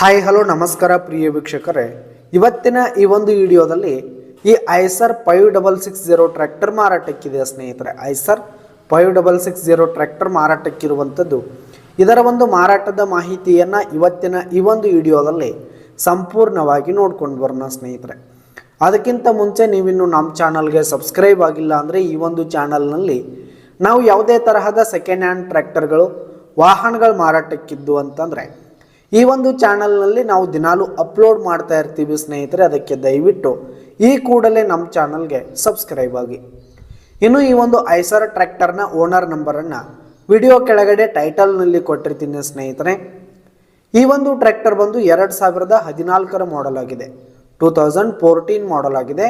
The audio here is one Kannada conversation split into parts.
ಹಾಯ್ ಹಲೋ ನಮಸ್ಕಾರ ಪ್ರಿಯ ವೀಕ್ಷಕರೇ, ಇವತ್ತಿನ ಈ ಒಂದು ವಿಡಿಯೋದಲ್ಲಿ ಈ ಐಸರ್ 5660 ಟ್ರ್ಯಾಕ್ಟರ್ ಮಾರಾಟಕ್ಕಿದೆ ಸ್ನೇಹಿತರೆ. ಐಸರ್ 5660 ಟ್ರ್ಯಾಕ್ಟರ್ ಮಾರಾಟಕ್ಕಿರುವಂಥದ್ದು. ಇದರ ಒಂದು ಮಾರಾಟದ ಮಾಹಿತಿಯನ್ನು ಇವತ್ತಿನ ಈ ಒಂದು ವಿಡಿಯೋದಲ್ಲಿ ಸಂಪೂರ್ಣವಾಗಿ ನೋಡ್ಕೊಂಡು ಬರೋಣ ಸ್ನೇಹಿತರೆ. ಅದಕ್ಕಿಂತ ಮುಂಚೆ ನೀವಿನ್ನು ನಮ್ಮ ಚಾನಲ್ಗೆ ಸಬ್ಸ್ಕ್ರೈಬ್ ಆಗಿಲ್ಲ ಅಂದರೆ ಈ ಒಂದು ಚಾನಲ್ನಲ್ಲಿ ನಾವು ಯಾವುದೇ ತರಹದ ಸೆಕೆಂಡ್ ಹ್ಯಾಂಡ್ ಟ್ರ್ಯಾಕ್ಟರ್ಗಳು ವಾಹನಗಳು ಮಾರಾಟಕ್ಕಿದ್ದು ಅಂತಂದರೆ ಈ ಒಂದು ಚಾನಲ್ನಲ್ಲಿ ನಾವು ದಿನಾಲೂ ಅಪ್ಲೋಡ್ ಮಾಡ್ತಾ ಇರ್ತೀವಿ ಸ್ನೇಹಿತರೆ. ಅದಕ್ಕೆ ದಯವಿಟ್ಟು ಈ ಕೂಡಲೇ ನಮ್ಮ ಚಾನಲ್ಗೆ ಸಬ್ಸ್ಕ್ರೈಬ್ ಆಗಿ. ಇನ್ನು ಈ ಒಂದು ಐಸರ್ ಟ್ರ್ಯಾಕ್ಟರ್ನ ಓನರ್ ನಂಬರನ್ನು ವಿಡಿಯೋ ಕೆಳಗಡೆ ಟೈಟಲ್ನಲ್ಲಿ ಕೊಟ್ಟಿರ್ತೀನಿ ಸ್ನೇಹಿತರೆ. ಈ ಒಂದು ಟ್ರ್ಯಾಕ್ಟರ್ ಬಂದು 2014ರ ಮಾಡೆಲ್ ಆಗಿದೆ, 2014 ಮಾಡೆಲ್ ಆಗಿದೆ.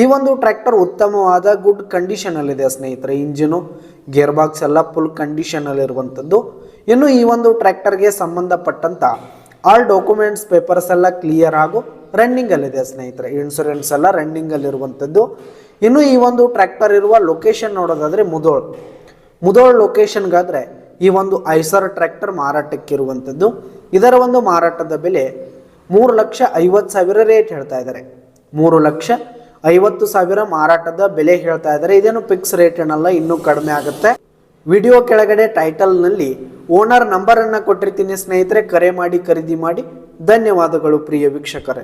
ಈ ಒಂದು ಟ್ರ್ಯಾಕ್ಟರ್ ಉತ್ತಮವಾದ ಗುಡ್ ಕಂಡೀಷನಲ್ಲಿದೆ ಸ್ನೇಹಿತರೆ. ಇಂಜಿನು ಗೇರ್ ಬಾಕ್ಸ್ ಎಲ್ಲ ಫುಲ್ ಕಂಡೀಷನಲ್ಲಿರುವಂಥದ್ದು. ಇನ್ನು ಈ ಒಂದು ಟ್ರ್ಯಾಕ್ಟರ್ಗೆ ಸಂಬಂಧಪಟ್ಟಂಥ ಆಲ್ ಡಾಕ್ಯುಮೆಂಟ್ಸ್ ಪೇಪರ್ಸ್ ಎಲ್ಲ ಕ್ಲಿಯರ್ ಹಾಗೂ ರನ್ನಿಂಗಲ್ಲಿದೆ ಸ್ನೇಹಿತರೆ. ಇನ್ಶೂರೆನ್ಸ್ ಎಲ್ಲ ರನ್ನಿಂಗಲ್ಲಿರುವಂಥದ್ದು. ಇನ್ನು ಈ ಒಂದು ಟ್ರ್ಯಾಕ್ಟರ್ ಇರುವ ಲೊಕೇಶನ್ ನೋಡೋದಾದರೆ ಮುದೋಳ್ ಲೊಕೇಶನ್ಗಾದರೆ ಈ ಒಂದು ಐಸರ್ ಟ್ರ್ಯಾಕ್ಟರ್ ಮಾರಾಟಕ್ಕಿರುವಂಥದ್ದು. ಇದರ ಒಂದು ಮಾರಾಟದ ಬೆಲೆ 3,50,000 ರೇಟ್ ಹೇಳ್ತಾ ಇದ್ದಾರೆ. 3,50,000 ಮಾರಾಟದ ಬೆಲೆ ಹೇಳ್ತಾ ಇದ್ದಾರೆ. ಇದೇನು ಫಿಕ್ಸ್ ರೇಟ್ ಏನಲ್ಲ, ಇನ್ನೂ ಕಡಿಮೆ ಆಗುತ್ತೆ. ವಿಡಿಯೋ ಕೆಳಗಡೆ ಟೈಟಲ್ನಲ್ಲಿ ಓನರ್ ನಂಬರನ್ನು ಕೊಟ್ಟಿರ್ತೀನಿ ಸ್ನೇಹಿತರೆ. ಕರೆ ಮಾಡಿ ಖರೀದಿ ಮಾಡಿ. ಧನ್ಯವಾದಗಳು ಪ್ರಿಯ ವೀಕ್ಷಕರೇ.